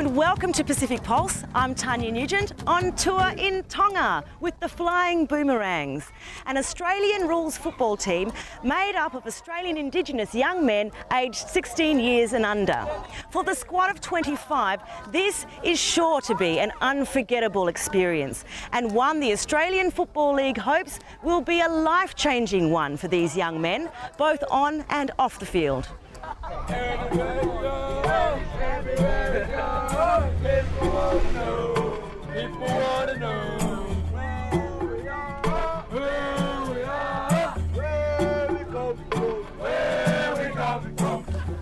Welcome to Pacific Pulse. I'm Tanya Nugent on tour in Tonga with the Flying Boomerangs, an Australian rules football team made up of Australian Indigenous young men aged 16 years and under. For the squad of 25, this is sure to be an unforgettable experience and one the Australian Football League hopes will be a life-changing one for these young men, both on and off the field.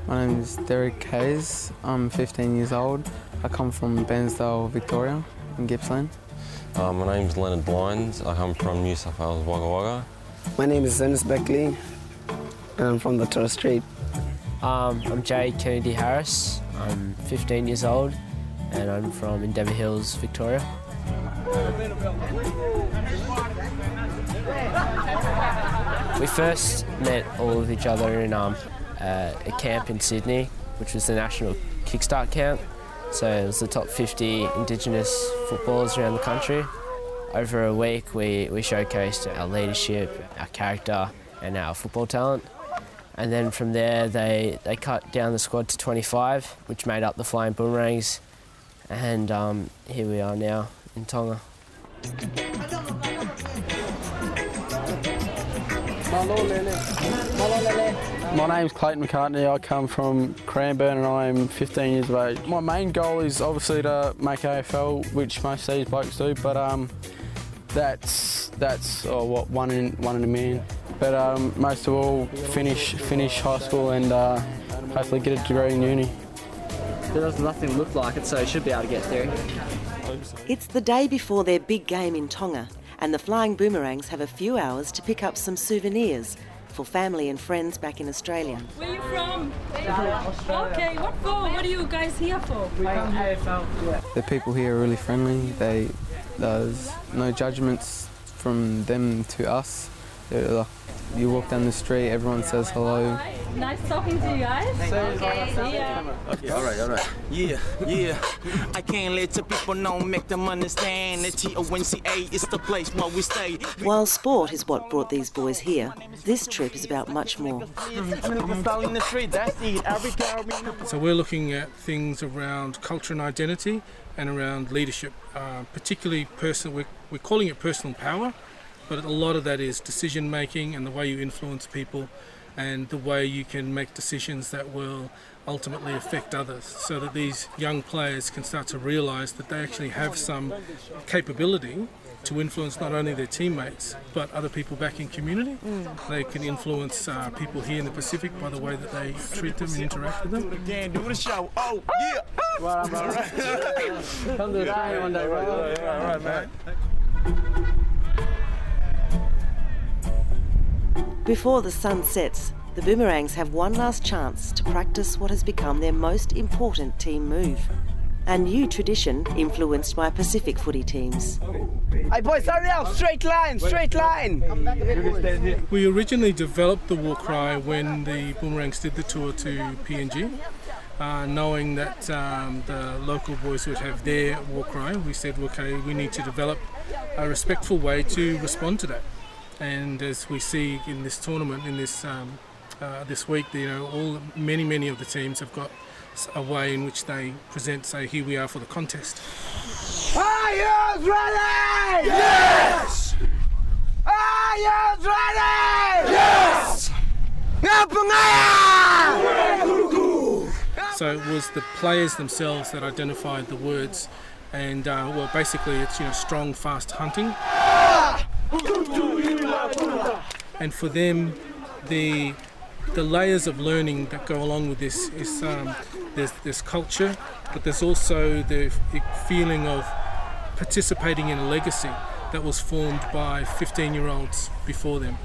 My name is Derek Hayes. I'm 15 years old. I come from Bairnsdale, Victoria, in Gippsland. My name is Leonard Blinds. I come from New South Wales, Wagga Wagga. My name is Dennis Beckley, and I'm from the Torres Strait. I'm Jay Kennedy Harris. I'm 15 years old and I'm from Endeavour Hills, Victoria. We first met all of each other in a camp in Sydney, which was the National Kickstart Camp. So it was the top 50 Indigenous footballers around the country. Over a week we showcased our leadership, our character and our football talent. And then from there, they cut down the squad to 25, which made up the Flying Boomerangs. And here we are now in Tonga. My name's Clayton McCartney. I come from Cranbourne and I'm 15 years of age. My main goal is obviously to make AFL, which most of these blokes do, but that's one in a million. But most of all, finish high school and hopefully get a degree in uni. There does nothing look like it, so you should be able to get there. It's the day before their big game in Tonga, and the Flying Boomerangs have a few hours to pick up some souvenirs for family and friends back in Australia. Where are you from? Okay, what for? What are you guys here for? The people here are really friendly. There's no judgments from them to us. You walk down the street, everyone says hello. Nice talking to you guys. Okay, see ya. Okay, all right. Yeah. I can't let the people know, make them understand that TONCA is the place where we stay. While sport is what brought these boys here, this trip is about much more. So we're looking at things around culture and identity and around leadership, particularly personal. We're calling it personal power. But a lot of that is decision making and the way you influence people and the way you can make decisions that will ultimately affect others, so that these young players can start to realise that they actually have some capability to influence not only their teammates but other people back in community. They can influence people here in the Pacific by the way that they treat them and interact with them. Do the show. Oh, yeah. Come to Australia one day, bro. All right, man. Before the sun sets, the Boomerangs have one last chance to practice what has become their most important team move. A new tradition influenced by Pacific footy teams. Hey boys, hurry up! Straight line! We originally developed the war cry when the Boomerangs did the tour to PNG. Knowing that the local boys would have their war cry, we said, okay, we need to develop a respectful way to respond to that. And as we see in this tournament, in this week, many of the teams have got a way in which they present, say, here we are for the contest. Are you ready? Yes! Are you ready? Yes! So it was the players themselves that identified the words, and basically it's strong, fast hunting. And for them, the layers of learning that go along with this is there's culture, but there's also the feeling of participating in a legacy that was formed by 15-year-olds before them.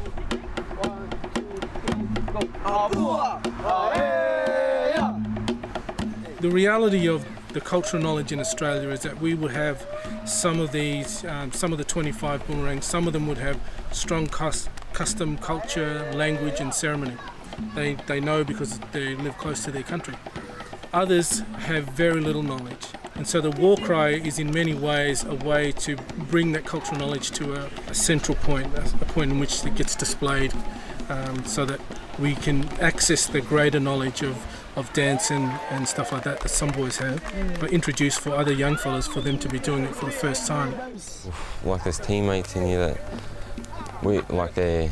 The reality of the cultural knowledge in Australia is that we would have some of these, some of the 25 boomerangs, some of them would have strong custom, culture, language and ceremony. They know because they live close to their country. Others have very little knowledge. And so the war cry is in many ways a way to bring that cultural knowledge to a central point, a point in which it gets displayed, so that we can access the greater knowledge of dance and stuff like that some boys have, but introduce for other young fellas for them to be doing it for the first time. Like there's teammates in here that we like their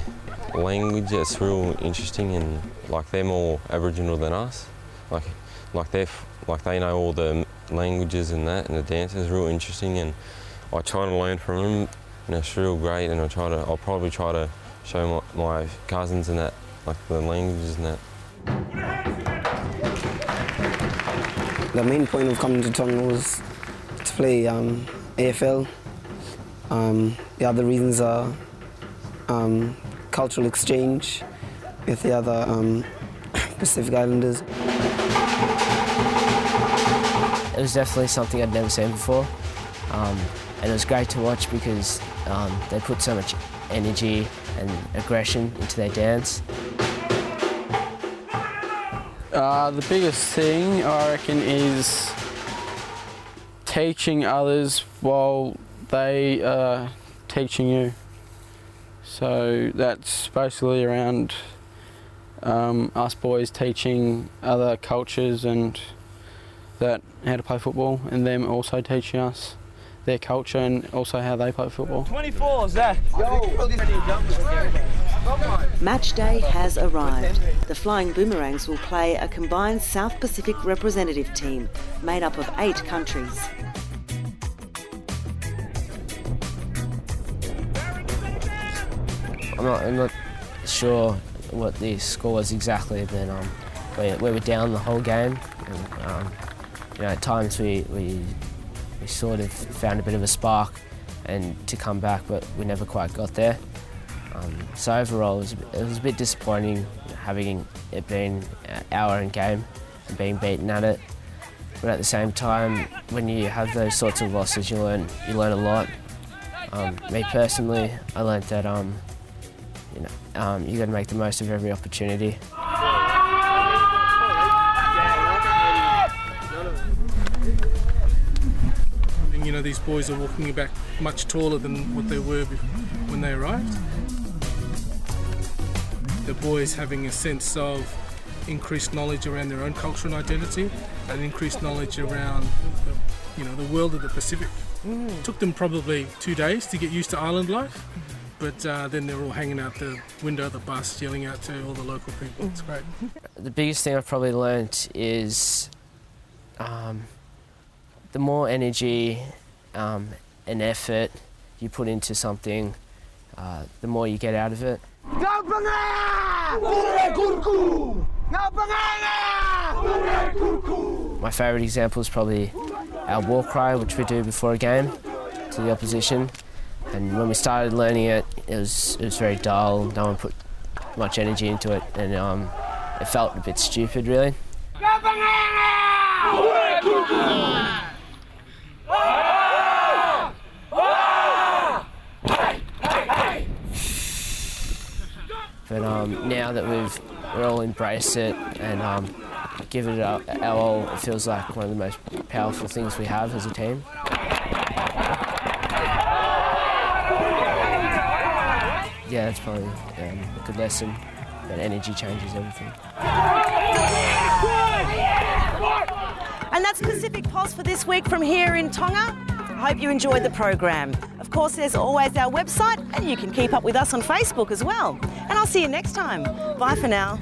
language. It's real interesting, and like they're more Aboriginal than us. Like they know all the languages and that, and the dance is real interesting. And I try to learn from them, and it's real great. And I'll probably try to show my cousins and that, like the languages and that. The main point of coming to Tonga was to play AFL. The other reasons are cultural exchange with the other Pacific Islanders. It was definitely something I'd never seen before, and it was great to watch because they put so much energy and aggression into their dance. The biggest thing, I reckon, is teaching others while they are teaching you. So that's basically around us boys teaching other cultures and that how to play football, and them also teaching us their culture and also how they play football. 24, Zach. Match day has arrived. The Flying Boomerangs will play a combined South Pacific representative team made up of 8 countries. I'm not sure what the score was exactly, but we were down the whole game. And, at times we sort of found a bit of a spark and to come back, but we never quite got there. So overall, it was a bit disappointing having it been our own game and being beaten at it. But at the same time, when you have those sorts of losses, you learn a lot. Me personally, I learned that you got to make the most of every opportunity. And, these boys are walking back much taller than what they were when they arrived. The boys having a sense of increased knowledge around their own culture and identity, and increased knowledge around the world of the Pacific. It took them probably 2 days to get used to island life, but then they're all hanging out the window of the bus, yelling out to all the local people. It's great. The biggest thing I've probably learnt is the more energy and effort you put into something, the more you get out of it. My favourite example is probably our war cry, which we do before a game to the opposition. And when we started learning it, it was very dull. No one put much energy into it, and it felt a bit stupid, really. But now that we're all embraced it and give it our all, it feels like one of the most powerful things we have as a team. Yeah, that's probably a good lesson, that energy changes everything. And that's Pacific Pulse for this week from here in Tonga. I hope you enjoyed the program. Of course, there's always our website, and you can keep up with us on Facebook as well. And I'll see you next time. Bye for now.